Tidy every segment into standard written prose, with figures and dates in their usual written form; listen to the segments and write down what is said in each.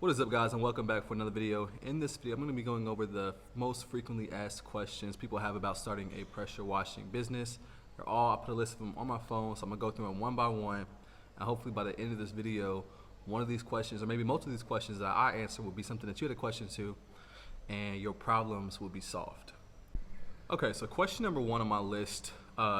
What is up, guys, and welcome back for another video. In this video, I'm going to be going over the most frequently asked questions people have about starting a pressure washing business. I put a list of them on my phone, so I'm going to go through them one by one, and hopefully by the end of this video, one of these questions, or maybe most of these questions that I answer will be something that you had a question to, and your problems will be solved. Okay, so question number one on my list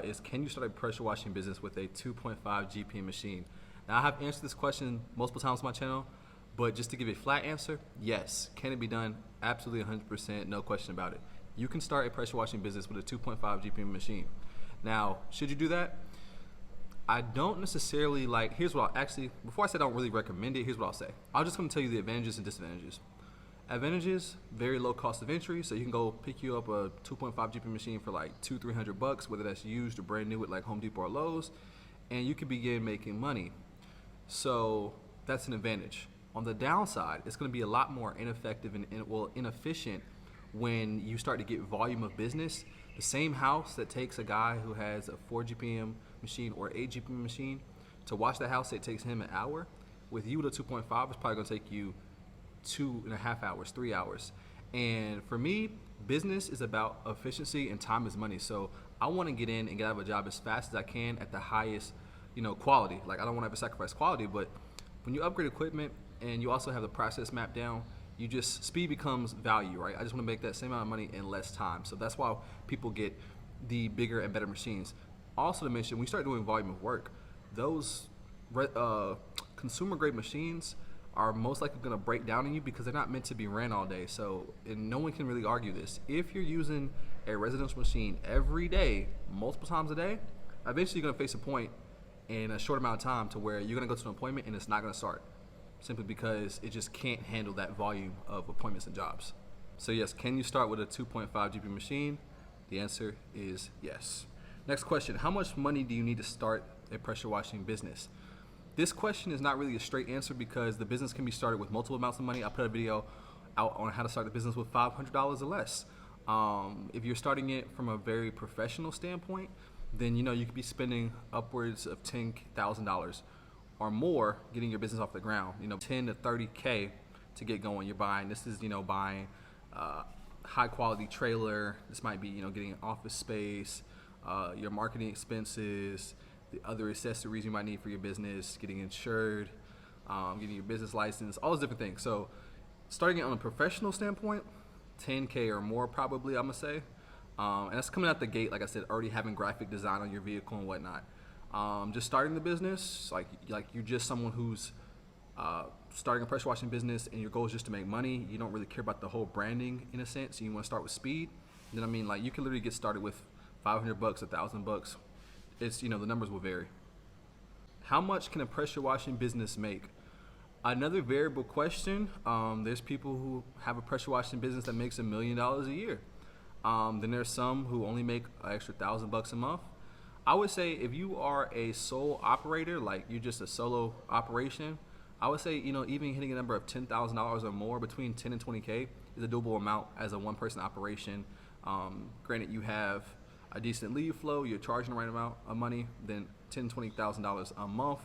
is, can you start a pressure washing business with a 2.5 GPM machine? Now, I have answered this question multiple times on my channel, but just to give a flat answer, yes. Can it be done? Absolutely 100%, no question about it. You can start a pressure washing business with a 2.5 GPM machine. Now, should you do that? I don't necessarily before I say I don't really recommend it, here's what I'll say. I'm just gonna tell you the advantages and disadvantages. Advantages, very low cost of entry, so you can go pick you up a 2.5 GPM machine for like $200-300, whether that's used or brand new at like Home Depot or Lowe's, and you can begin making money. So that's an advantage. On the downside, it's going to be a lot more ineffective and inefficient when you start to get volume of business. The same house that takes a guy who has a 4 GPM machine or 8 GPM machine to wash the house, it takes him an hour. With you with a 2.5, it's probably going to take you 2.5 hours, 3 hours. And for me, business is about efficiency and time is money. So I want to get in and get out of a job as fast as I can at the highest, quality. Like, I don't want to have to sacrifice quality, but when you upgrade equipment and you also have the process mapped down, speed becomes value, right? I just want to make that same amount of money in less time. So that's why people get the bigger and better machines. Also to mention, when you start doing volume of work, those consumer grade machines are most likely going to break down on you because they're not meant to be ran all day. So, and no one can really argue this. If you're using a residential machine every day, multiple times a day, eventually you're going to face a point in a short amount of time to where you're going to go to an appointment and it's not going to start, simply because it just can't handle that volume of appointments and jobs. So yes, can you start with a 2.5 GPM machine? The answer is yes. Next question, how much money do you need to start a pressure washing business? This question is not really a straight answer because the business can be started with multiple amounts of money. I put a video out on how to start a business with $500 or less. If you're starting it from a very professional standpoint, then you could be spending upwards of $10,000 or more getting your business off the ground. 10 to 30K to get going. You're buying, buying high quality trailer. This might be, getting an office space, your marketing expenses, the other accessories you might need for your business, getting insured, getting your business license, all those different things. So starting it on a professional standpoint, 10K or more probably, I'm gonna say. And that's coming out the gate, like I said, already having graphic design on your vehicle and whatnot. Just starting the business, like you're just someone who's starting a pressure washing business and your goal is just to make money. You don't really care about the whole branding in a sense. You want to start with speed. Then you can literally get started with $500, $1,000. It's the numbers will vary. How much can a pressure washing business make? Another variable question. There's people who have a pressure washing business that makes $1 million a year. Then there's some who only make an extra $1,000 a month. I would say if you are a sole operator, like you're just a solo operation, I would say, even hitting a number of $10,000 or more, between 10 and 20K is a doable amount as a one-person operation. Granted, you have a decent lead flow, you're charging the right amount of money, then $10,000 to $20,000 a month,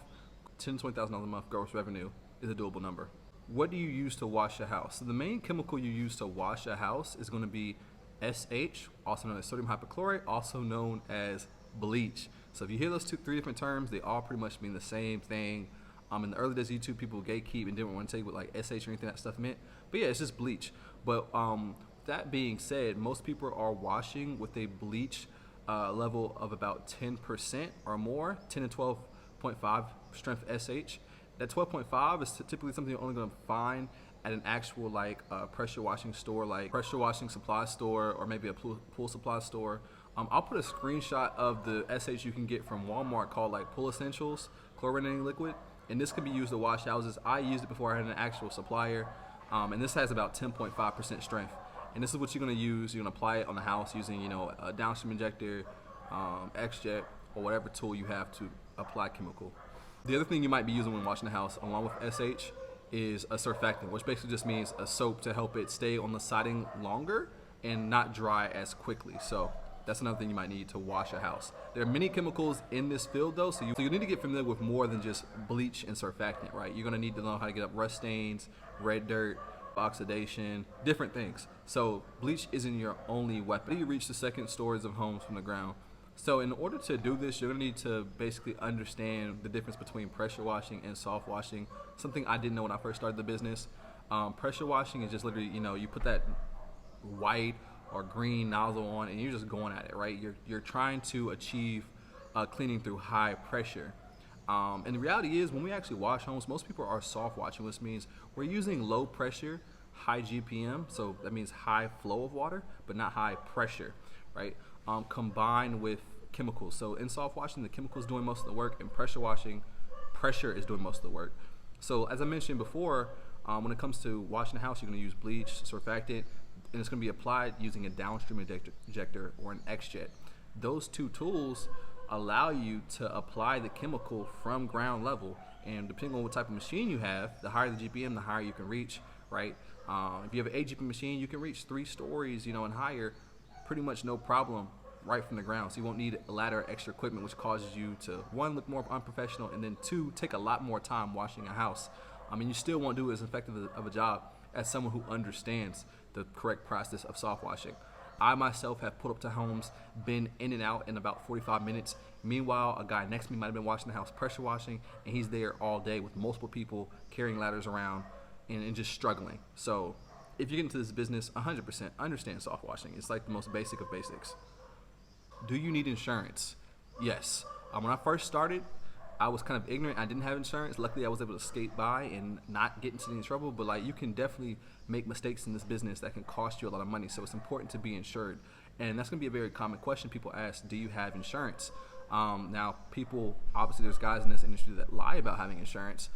$10,000 to $20,000 a month gross revenue is a doable number. What do you use to wash a house? So the main chemical you use to wash a house is going to be SH, also known as sodium hypochlorite, also known as bleach. So if you hear those three different terms, they all pretty much mean the same thing. In the early days of YouTube, people gatekeep and didn't want to tell you what like SH or anything that stuff meant. But yeah, it's just bleach. But that being said, most people are washing with a bleach level of about 10% or more, 10 to 12.5 strength SH. That 12.5 is typically something you're only going to find at an actual pressure washing store, like pressure washing supply store, or maybe a pool supply store. I'll put a screenshot of the SH you can get from Walmart called Pool Essentials chlorinating liquid, and this can be used to wash houses. I used it before I had an actual supplier, and this has about 10.5% strength. And this is what you're going to use. You're going to apply it on the house using a downstream injector, X-Jet, or whatever tool you have to apply chemical. The other thing you might be using when washing the house along with SH is a surfactant, which basically just means a soap to help it stay on the siding longer and not dry as quickly. So That's another thing you might need to wash a house. There are many chemicals in this field though, so you need to get familiar with more than just bleach and surfactant, right? You're gonna need to know how to get up rust stains, red dirt, oxidation, different things. So bleach isn't your only weapon. You reach the second stories of homes from the ground. So in order to do this, you're gonna need to basically understand the difference between pressure washing and soft washing. Something I didn't know when I first started the business. Pressure washing is just literally, you put that white or green nozzle on and you're just going at it, right? You're trying to achieve cleaning through high pressure. And the reality is, when we actually wash homes, most people are soft washing, which means we're using low pressure, high GPM, so that means high flow of water, but not high pressure, right? Combined with chemicals. So in soft washing, the chemicals doing most of the work, and pressure washing, pressure is doing most of the work. So as I mentioned before, when it comes to washing the house, you're going to use bleach, surfactant, and it's going to be applied using a downstream ejector or an X-Jet. Those two tools allow you to apply the chemical from ground level, and depending on what type of machine you have, the higher the GPM, the higher you can reach, right? If you have an 8 GPM machine, you can reach 3 stories, and higher, pretty much no problem, right from the ground. So you won't need a ladder or extra equipment, which causes you to, 1, look more unprofessional, and then 2, take a lot more time washing a house. You still won't do as effective of a job as someone who understands the correct process of soft washing. I myself have pulled up to homes, been in and out in about 45 minutes. Meanwhile, a guy next to me might have been washing the house, pressure washing, and he's there all day with multiple people carrying ladders around and just struggling. So if you get into this business, 100% understand soft washing. It's like the most basic of basics. Do you need insurance? Yes. When I first started, I was kind of ignorant. I didn't have insurance. Luckily, I was able to skate by and not get into any trouble. But you can definitely make mistakes in this business that can cost you a lot of money. So it's important to be insured. And that's going to be a very common question people ask: do you have insurance? Now, people, obviously, there's guys in this industry that lie about having insurance,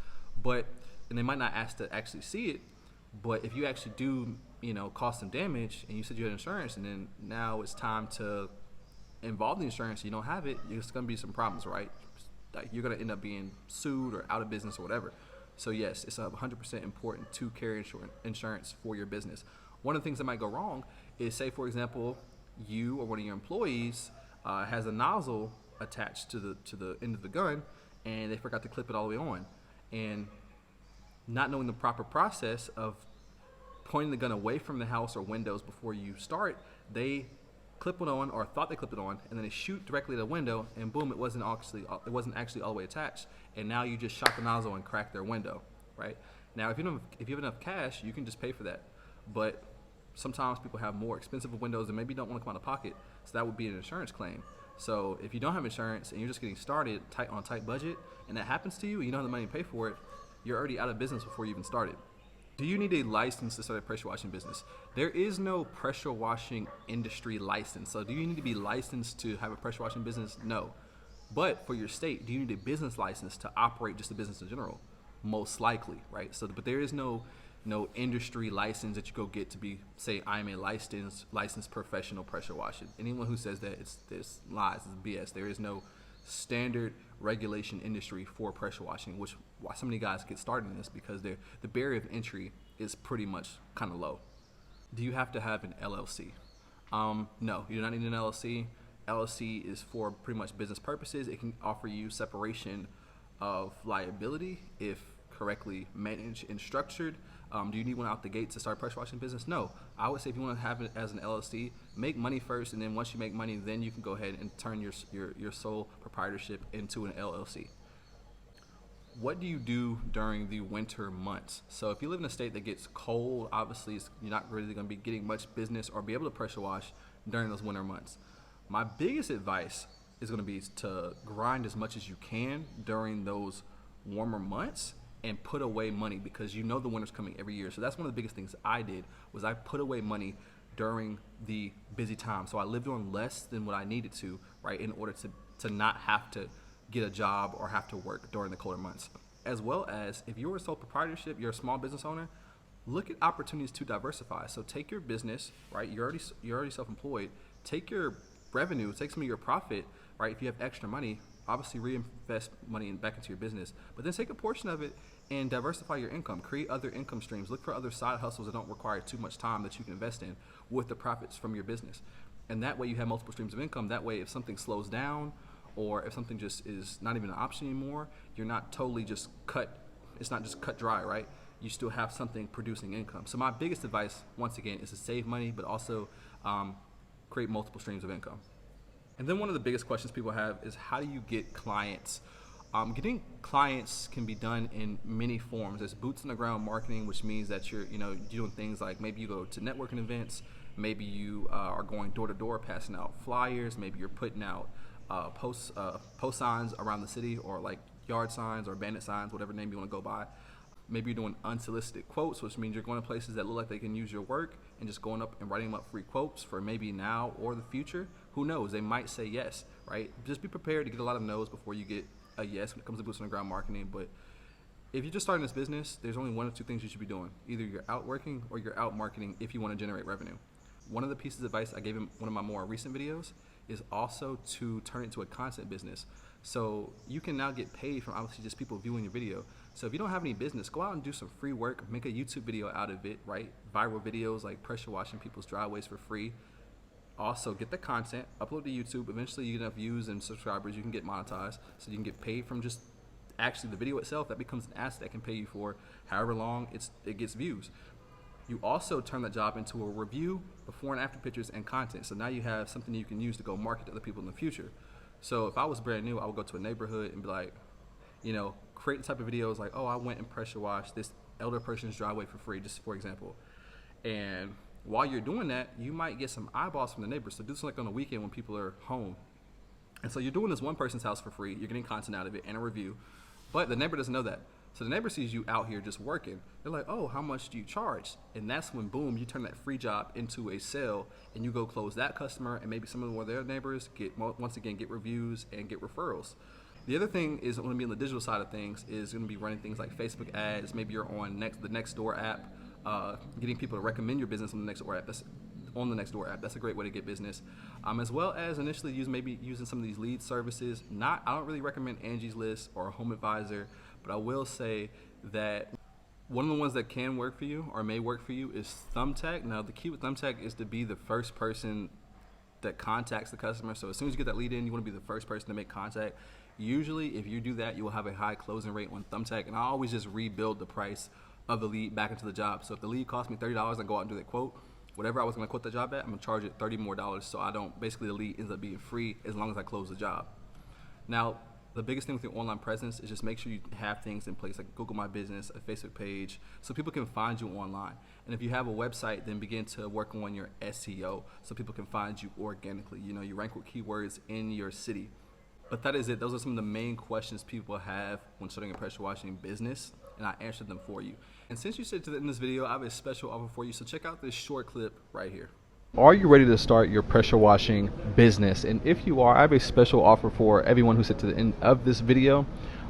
and they might not ask to actually see it. But if you actually do, cause some damage, and you said you had insurance, and then now it's time to involve the insurance, you don't have it, there's going to be some problems, right? Like, you're going to end up being sued or out of business or whatever. So yes, it's 100% important to carry insurance for your business. One of the things that might go wrong is, say for example, you or one of your employees has a nozzle attached to the end of the gun, and they forgot to clip it all the way on. And not knowing the proper process of pointing the gun away from the house or windows before you start, they clip it on, or thought they clipped it on, and then they shoot directly at the window, and boom, it wasn't actually all the way attached, and now you just shot the nozzle and cracked their window, right? Now, if you have enough cash, you can just pay for that, but sometimes people have more expensive windows and maybe don't want to come out of pocket, so that would be an insurance claim. So if you don't have insurance and you're just getting started on a tight budget, and that happens to you, and you don't have the money to pay for it, you're already out of business before you even started. Do you need a license to start a pressure washing business? There is no pressure washing industry license. So do you need to be licensed to have a pressure washing business? No. But for your state, do you need a business license to operate just a business in general? Most likely, right? So, but there is no industry license that you go get to be, say, I'm a licensed professional pressure washer. Anyone who says that, it's lies, it's BS. There is no standard regulation industry for pressure washing, which why so many guys get started in this, because the barrier of entry is pretty much kind of low. Do you have to have an LLC? No, you do not need an LLC. LLC is for pretty much business purposes. It can offer you separation of liability if correctly managed and structured. Do you need one out the gate to start a pressure washing business? No. I would say if you want to have it as an LLC, make money first, and then once you make money, then you can go ahead and turn your sole proprietorship into an LLC. What do you do during the winter months? So if you live in a state that gets cold, obviously you're not really going to be getting much business or be able to pressure wash during those winter months. My biggest advice is going to be to grind as much as you can during those warmer months and put away money, because the winter's coming every year. So that's one of the biggest things I did, was I put away money during the busy time. So I lived on less than what I needed to, right, in order to not have to get a job or have to work during the colder months. As well as, if you're a sole proprietorship, you're a small business owner, look at opportunities to diversify. So take your business, right, you're already self-employed, take your revenue, take some of your profit, right, if you have extra money, obviously reinvest money back into your business, but then take a portion of it and diversify your income. Create other income streams. Look for other side hustles that don't require too much time that you can invest in with the profits from your business. And that way you have multiple streams of income. That way if something slows down or if something just is not even an option anymore, you're not totally just it's not just cut dry, right? You still have something producing income. So my biggest advice, once again, is to save money, but also create multiple streams of income. And then one of the biggest questions people have is, how do you get clients? Getting clients can be done in many forms. There's boots on the ground marketing, which means that you're doing things like maybe you go to networking events, maybe you are going door to door passing out flyers, maybe you're putting out post signs around the city, or like yard signs or bandit signs, whatever name you want to go by. Maybe you're doing unsolicited quotes, which means you're going to places that look like they can use your work and just going up and writing them up free quotes for maybe now or the future. Who knows? They might say yes, right? Just be prepared to get a lot of no's before you get a yes when it comes to boots on the ground marketing. But if you're just starting this business, there's only one of two things you should be doing. Either you're out working or you're out marketing if you want to generate revenue. One of the pieces of advice I gave in one of my more recent videos is also to turn it into a content business. So you can now get paid from obviously just people viewing your video. So if you don't have any business, go out and do some free work, make a YouTube video out of it, right? Viral videos like pressure washing people's driveways for free. Also get the content, upload to YouTube. Eventually you get enough views and subscribers, you can get monetized. So you can get paid from just actually the video itself. That becomes an asset that can pay you for however long it gets views. You also turn that job into a review, before and after pictures and content. So now you have something you can use to go market to other people in the future. So if I was brand new, I would go to a neighborhood and be like, create the type of videos like, oh, I went and pressure washed this elder person's driveway for free, just for example. And while you're doing that, you might get some eyeballs from the neighbors. So do this like on the weekend when people are home. And so you're doing this one person's house for free. You're getting content out of it and a review. But the neighbor doesn't know that. So the neighbor sees you out here just working. They're like, oh, how much do you charge? And that's when, boom, you turn that free job into a sale, and you go close that customer, and maybe some of their neighbors get reviews and get referrals. The other thing is going to be on the digital side of things is going to be running things like Facebook ads. Maybe you're on the Nextdoor app, getting people to recommend your business on the Nextdoor app. That's a great way to get business, as well as initially using some of these lead services. I don't really recommend Angie's List or Home Advisor, but I will say that one of the ones that can work for you or may work for you is Thumbtack. Now the key with Thumbtack is to be the first person that contacts the customer. So as soon as you get that lead in, you want to be the first person to make contact. Usually if you do that, you will have a high closing rate on Thumbtack, and I always just rebuild the price of the lead back into the job. So if the lead cost me $30, I go out and do that quote. Whatever I was going to quote the job at, I'm going to charge it $30 more, so basically the lead ends up being free as long as I close the job. Now, the biggest thing with your online presence is just make sure you have things in place like Google My Business, a Facebook page, so people can find you online. And if you have a website, then begin to work on your SEO so people can find you organically. You rank with keywords in your city. But that is it. Those are some of the main questions people have when starting a pressure washing business, and I answered them for you. And since you stayed to the end of this video, I have a special offer for you, so check out this short clip right here. Are you ready to start your pressure washing business? And if you are, I have a special offer for everyone who stayed to the end of this video.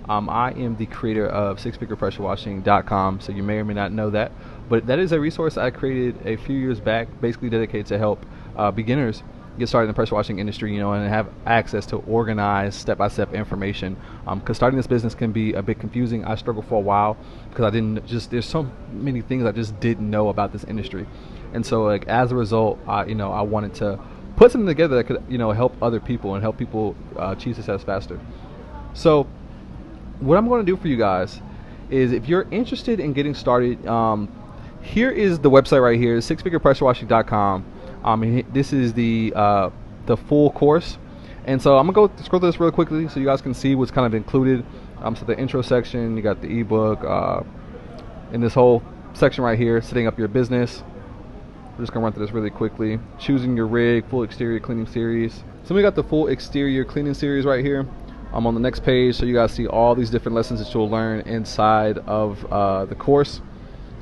I am the creator of sixfigurepressurewashing.com, so you may or may not know that, but that is a resource I created a few years back, basically dedicated to help beginners get started in the pressure washing industry, and have access to organized step-by-step information. Because starting this business can be a bit confusing. I struggled for a while because there's so many things I just didn't know about this industry. And so as a result, I wanted to put something together that could, help other people and help people achieve success faster. So what I'm going to do for you guys is, if you're interested in getting started, here is the website right here, sixfigurepressurewashing.com. This is the full course, and so I'm gonna go scroll through this really quickly so you guys can see what's kind of included. So the intro section, you got the ebook, in this whole section right here, setting up your business. We're just gonna run through this really quickly. Choosing your rig, full exterior cleaning series. So we got the full exterior cleaning series right here. I'm on the next page, so you guys see all these different lessons that you'll learn inside of the course.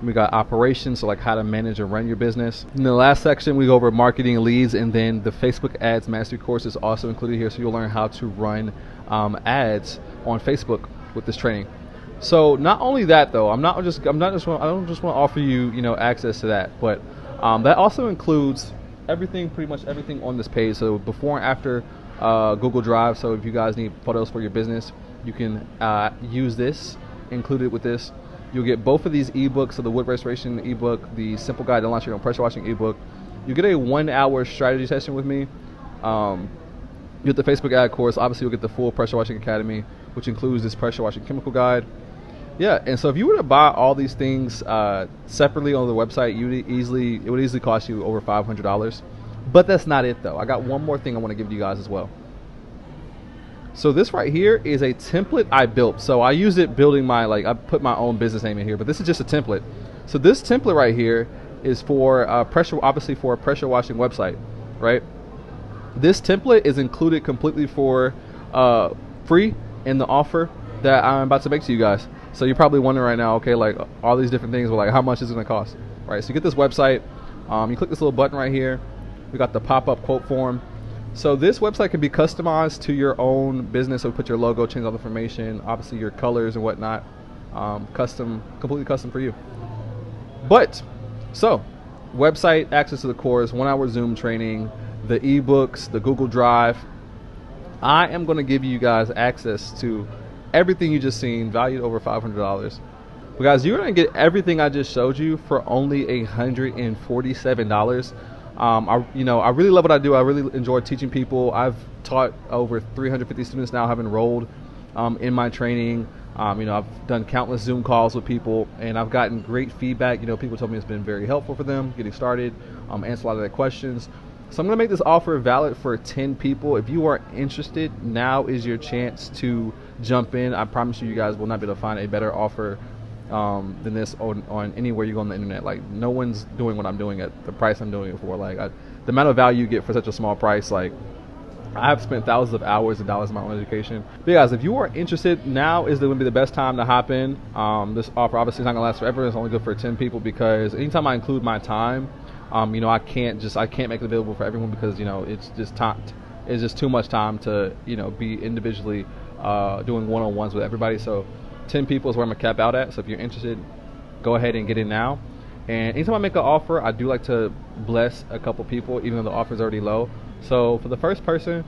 We got operations, so like how to manage and run your business. In the last section, we go over marketing leads, and then the Facebook Ads Mastery course is also included here, so you'll learn how to run ads on Facebook with this training. So not only that though, I don't just want to offer you access to that, but that also includes pretty much everything on this page. So before and after Google Drive. So if you guys need photos for your business, you can use this, include it with this. You'll get both of these ebooks, so the wood restoration ebook, the simple guide to launch your own pressure washing ebook. You get a 1-hour strategy session with me. You get the Facebook ad course. Obviously, you'll get the full Pressure Washing Academy, which includes this pressure washing chemical guide. Yeah, and so if you were to buy all these things separately on the website, it would easily cost you over $500. But that's not it, though. I got one more thing I want to give you guys as well. So this right here is a template I built. So I use it building I put my own business name in here, but this is just a template. So this template right here is for obviously for a pressure washing website, right? This template is included completely for free in the offer that I'm about to make to you guys. So you're probably wondering right now, okay, like all these different things, but like how much is it gonna cost, right? So you get this website, you click this little button right here. We got the pop-up quote form. So this website can be customized to your own business. So put your logo, change all the information, obviously your colors and whatnot, completely custom for you. But so website, access to the course, 1-hour Zoom training, the ebooks, the Google Drive. I am going to give you guys access to everything you just seen, valued over $500. But guys, you're going to get everything I just showed you for only $147. I really love what I do. I really enjoy teaching people. I've taught over 350 students now have enrolled in my training. I've done countless Zoom calls with people, and I've gotten great feedback. People told me it's been very helpful for them getting started, answer a lot of their questions. So I'm going to make this offer valid for 10 people. If you are interested, now is your chance to jump in. I promise you guys will not be able to find a better offer than this on anywhere you go on the internet. Like, no one's doing what I'm doing at the price I'm doing it for. Like, the amount of value you get for such a small price, like, I've spent thousands of hours and dollars in my own education. But guys, if you are interested, now is going to be the best time to hop in. This offer obviously is not going to last forever. It's only good for 10 people because anytime I include my time, I can't make it available for everyone because it's just too much time to be individually doing one-on-ones with everybody. So 10 people is where I'm gonna cap out at. So if you're interested, go ahead and get in now. And anytime I make an offer, I do like to bless a couple people, even though the offer is already low. So for the first person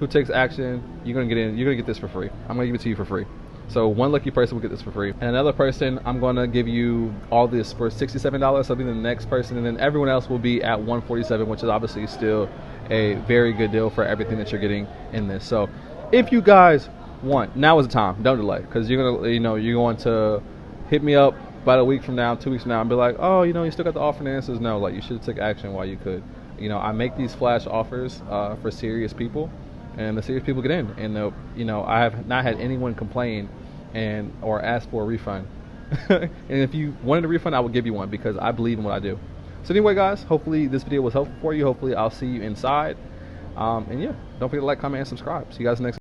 who takes action, you're gonna get this for free. I'm gonna give it to you for free. So one lucky person will get this for free, and another person, I'm gonna give you all this for $67. So I'll be the next person, and then everyone else will be at $147, which is obviously still a very good deal for everything that you're getting in this. So if you guys want, now is the time. Don't delay, because you're going to hit me up about a week from now, 2 weeks from now, and be like, oh, you still got the offer. And the answer is no. Like, you should have took action while you could. I make these flash offers for serious people, and the serious people get in. And I have not had anyone complain or ask for a refund. And if you wanted a refund, I would give you one because I believe in what I do. So anyway, guys, hopefully this video was helpful for you. Hopefully I'll see you inside. And yeah, don't forget to like, comment, and subscribe. See you guys next.